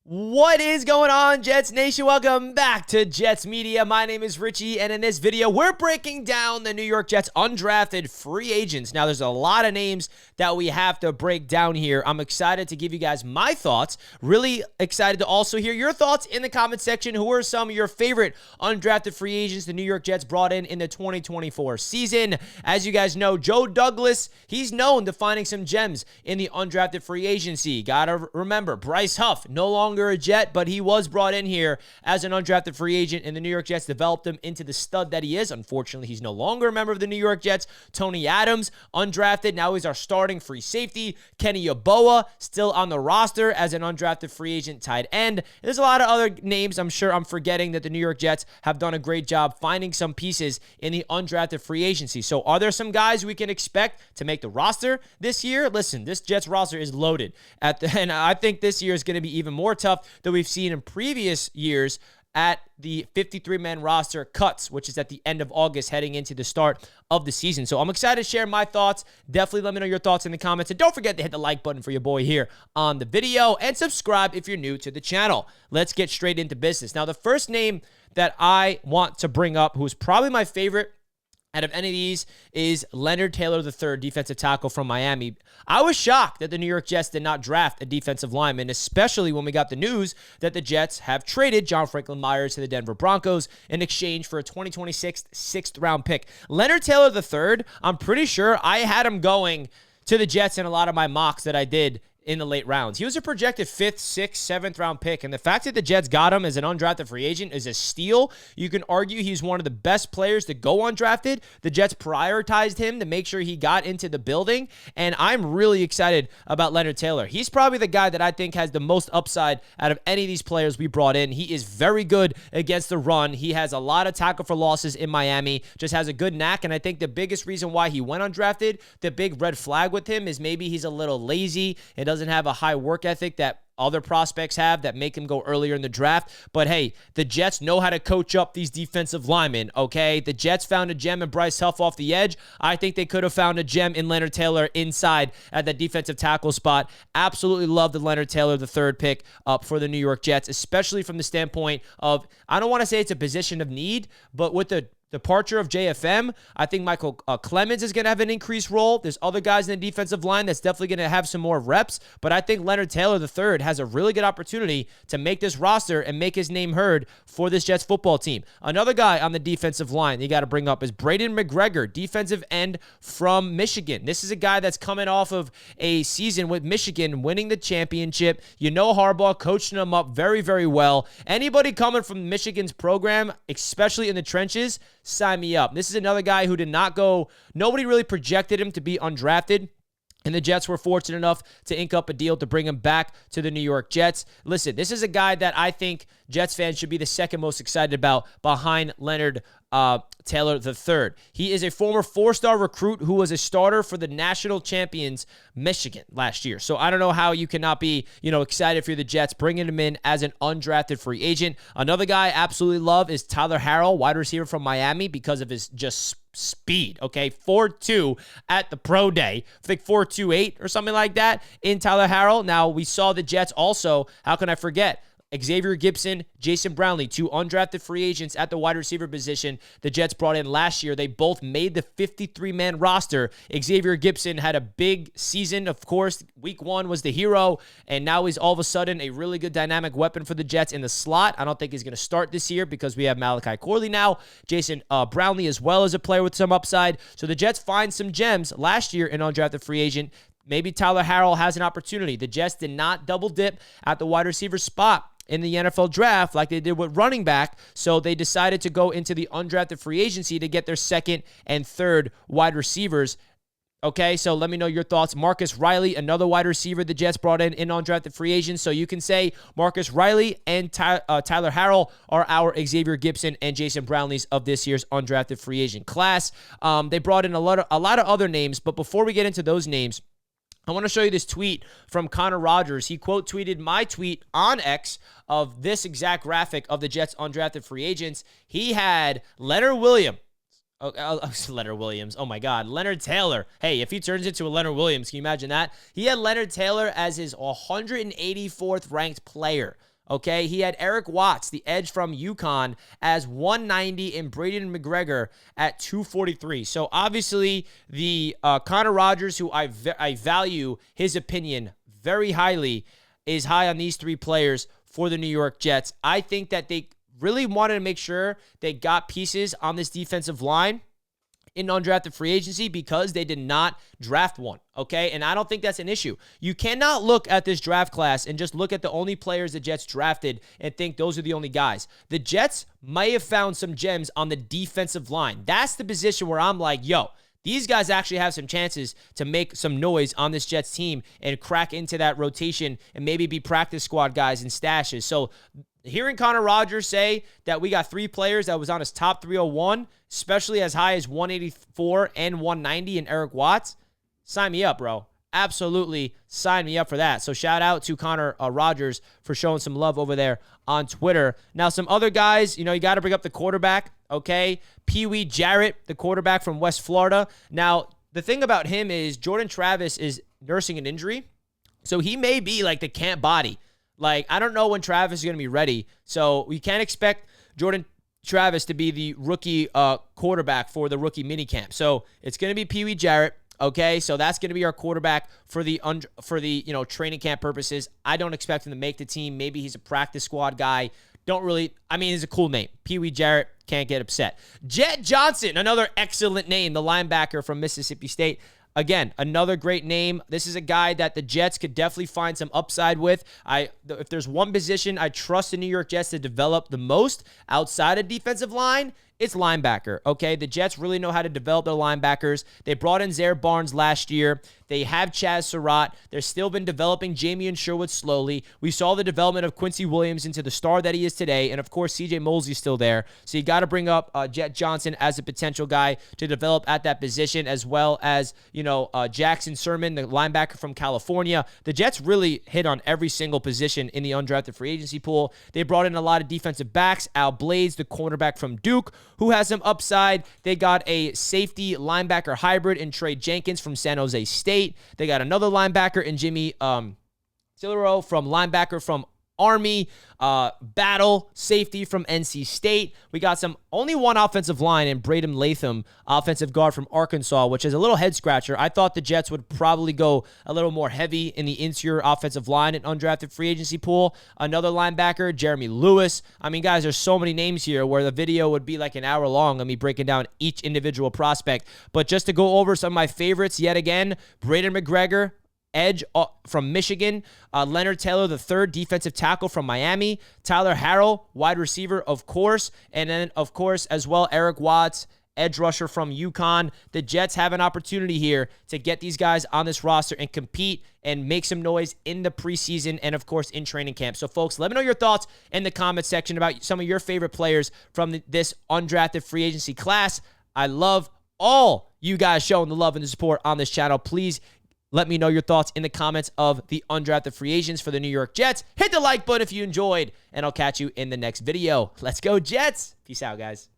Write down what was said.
What is going on, Jets Nation? Welcome back to Jets Media. My name is Richie, and in this video, we're breaking down the New York Jets undrafted free agents. Now, there's a lot of names that we have to break down here. I'm excited to give you guys my thoughts. Really excited to also hear your thoughts in the comment section. Who are some of your favorite undrafted free agents the New York Jets brought in the 2024 season? As you guys know, Joe Douglas, he's known to finding some gems in the undrafted free agency. Gotta remember, Bryce Huff, no longer a Jet, but he was brought in here as an undrafted free agent, and the New York Jets developed him into the stud that he is. Unfortunately, he's no longer a member of the New York Jets. Tony Adams, undrafted. Now he's our starting free safety. Kenny Yeboah, still on the roster as an undrafted free agent tight end. There's a lot of other names I'm sure I'm forgetting that the New York Jets have done a great job finding some pieces in the undrafted free agency. So are there some guys we can expect to make the roster this year? Listen, this Jets roster is loaded, and I think this year is going to be even more tough than we've seen in previous years at the 53-man roster cuts, which is at the end of August heading into the start of the season. So I'm excited to share my thoughts. Definitely let me know your thoughts in the comments. And don't forget to hit the like button for your boy here on the video and subscribe if you're new to the channel. Let's get straight into business. Now, the first name that I want to bring up, who's probably my favorite out of any of these, is Leonard Taylor III, defensive tackle from Miami. I was shocked that the New York Jets did not draft a defensive lineman, especially when we got the news that the Jets have traded John Franklin Myers to the Denver Broncos in exchange for a 2026 sixth-round pick. Leonard Taylor III, I'm pretty sure I had him going to the Jets in a lot of my mocks that I did in the late rounds. He was a projected 5th, 6th, 7th round pick, and the fact that the Jets got him as an undrafted free agent is a steal. You can argue he's one of the best players to go undrafted. The Jets prioritized him to make sure he got into the building, and I'm really excited about Leonard Taylor. He's probably the guy that I think has the most upside out of any of these players we brought in. He is very good against the run. He has a lot of tackle for losses in Miami, just has a good knack, and I think the biggest reason why he went undrafted, the big red flag with him, is maybe he's a little lazy and doesn't have a high work ethic that other prospects have that make him go earlier in the draft. But hey, the Jets know how to coach up these defensive linemen, okay? The Jets found a gem in Bryce Huff off the edge. I think they could have found a gem in Leonard Taylor inside at that defensive tackle spot. Absolutely love the Leonard Taylor, the third pick up for the New York Jets, especially from the standpoint of, I don't want to say it's a position of need, but with the departure of JFM, I think Michael Clemens is going to have an increased role. There's other guys in the defensive line that's definitely going to have some more reps, but I think Leonard Taylor III has a really good opportunity to make this roster and make his name heard for this Jets football team. Another guy on the defensive line you got to bring up is Braden McGregor, defensive end from Michigan. This is a guy that's coming off of a season with Michigan winning the championship. You know Harbaugh coaching him up very, very well. Anybody coming from Michigan's program, especially in the trenches, sign me up. This is another guy who did not go, nobody really projected him to be undrafted, and the Jets were fortunate enough to ink up a deal to bring him back to the New York Jets. Listen, this is a guy that I think Jets fans should be the second most excited about behind Leonard Taylor III. He is a former 4-star recruit who was a starter for the national champions Michigan last year. So I don't know how you cannot be, excited for the Jets bringing him in as an undrafted free agent. Another guy I absolutely love is Tyler Harrell, wide receiver from Miami, because of his just speed, okay? 4.2 at the pro day. I think 4.28 or something like that in Tyler Harrell. Now, we saw the Jets also, how can I forget, Xavier Gipson, Jason Brownlee, two undrafted free agents at the wide receiver position the Jets brought in last year. They both made the 53-man roster. Xavier Gipson had a big season. Of course, week 1 was the hero, and now he's all of a sudden a really good dynamic weapon for the Jets in the slot. I don't think he's going to start this year because we have Malachi Corley now. Jason Brownlee as well as a player with some upside. So the Jets find some gems last year in undrafted free agent. Maybe Tyler Harrell has an opportunity. The Jets did not double dip at the wide receiver spot in the NFL draft like they did with running back, so they decided to go into the undrafted free agency to get their second and third wide receivers. Okay, so let me know your thoughts. Marcus Riley, another wide receiver the Jets brought in undrafted free agents. So you can say Marcus Riley and Tyler Harrell are our Xavier Gipson and Jason Brownlees of this year's undrafted free agent class. They brought in a lot of other names, but before we get into those names, I want to show you this tweet from Connor Rogers. He quote tweeted my tweet on X of this exact graphic of the Jets undrafted free agents. He had Leonard Williams. Leonard Williams. Oh, my God. Leonard Taylor. Hey, if he turns into a Leonard Williams, can you imagine that? He had Leonard Taylor as his 184th ranked player. Okay, he had Eric Watts, the edge from UConn, as 190 and Braden McGregor at 243. So obviously the Connor Rogers, who I value his opinion very highly, is high on these three players for the New York Jets. I think that they really wanted to make sure they got pieces on this defensive line in undrafted free agency because they did not draft one, okay? And I don't think that's an issue. You cannot look at this draft class and just look at the only players the Jets drafted and think those are the only guys. The Jets might have found some gems on the defensive line. That's the position where I'm like, yo, these guys actually have some chances to make some noise on this Jets team and crack into that rotation and maybe be practice squad guys and stashes. So hearing Connor Rogers say that we got three players that was on his top 301, especially as high as 184 and 190 in Eric Watts, sign me up, bro. Absolutely sign me up for that. So shout out to Connor Rogers for showing some love over there on Twitter. Now, some other guys, you got to bring up the quarterback, okay? Pee-wee Jarrett, the quarterback from West Florida. Now, the thing about him is Jordan Travis is nursing an injury, so he may be like the camp body. Like, I don't know when Travis is going to be ready, so we can't expect Jordan Travis to be the rookie quarterback for the rookie minicamp. So it's going to be Pee-wee Jarrett. Okay, so that's going to be our quarterback for the training camp purposes. I don't expect him to make the team. Maybe he's a practice squad guy. He's a cool name. Pee-wee Jarrett, can't get upset. Jet Johnson, another excellent name, the linebacker from Mississippi State. Again, another great name. This is a guy that the Jets could definitely find some upside with. If there's one position I trust the New York Jets to develop the most outside of defensive line, it's linebacker, okay? The Jets really know how to develop their linebackers. They brought in Zaire Barnes last year. They have Chaz Surratt. They've still been developing Jamie Sherwood slowly. We saw the development of Quincy Williams into the star that he is today, and of course, CJ Mosley's still there. So you got to bring up Jet Johnson as a potential guy to develop at that position, as well as, Jackson Sermon, the linebacker from California. The Jets really hit on every single position in the undrafted free agency pool. They brought in a lot of defensive backs. Al Blades, the cornerback from Duke, who has some upside. They got a safety linebacker hybrid in Trey Jenkins from San Jose State. They got another linebacker in Jimmy Tillero linebacker from Army, Battle, safety from NC State. We got only one offensive line in Braden Latham, offensive guard from Arkansas, which is a little head scratcher. I thought the Jets would probably go a little more heavy in the interior offensive line in undrafted free agency pool. Another linebacker, Jeremy Lewis. I mean, guys, there's so many names here where the video would be like an hour long of me breaking down each individual prospect. But just to go over some of my favorites yet again, Braden McGregor, edge from Michigan, Leonard Taylor, the third defensive tackle from Miami, Tyler Harrell, wide receiver, of course, and then, of course, as well, Eric Watts, edge rusher from UConn. The Jets have an opportunity here to get these guys on this roster and compete and make some noise in the preseason and, of course, in training camp. So, folks, let me know your thoughts in the comment section about some of your favorite players from this undrafted free agency class. I love all you guys showing the love and the support on this channel. Please let me know your thoughts in the comments of the undrafted free agents for the New York Jets. Hit the like button if you enjoyed, and I'll catch you in the next video. Let's go, Jets. Peace out, guys.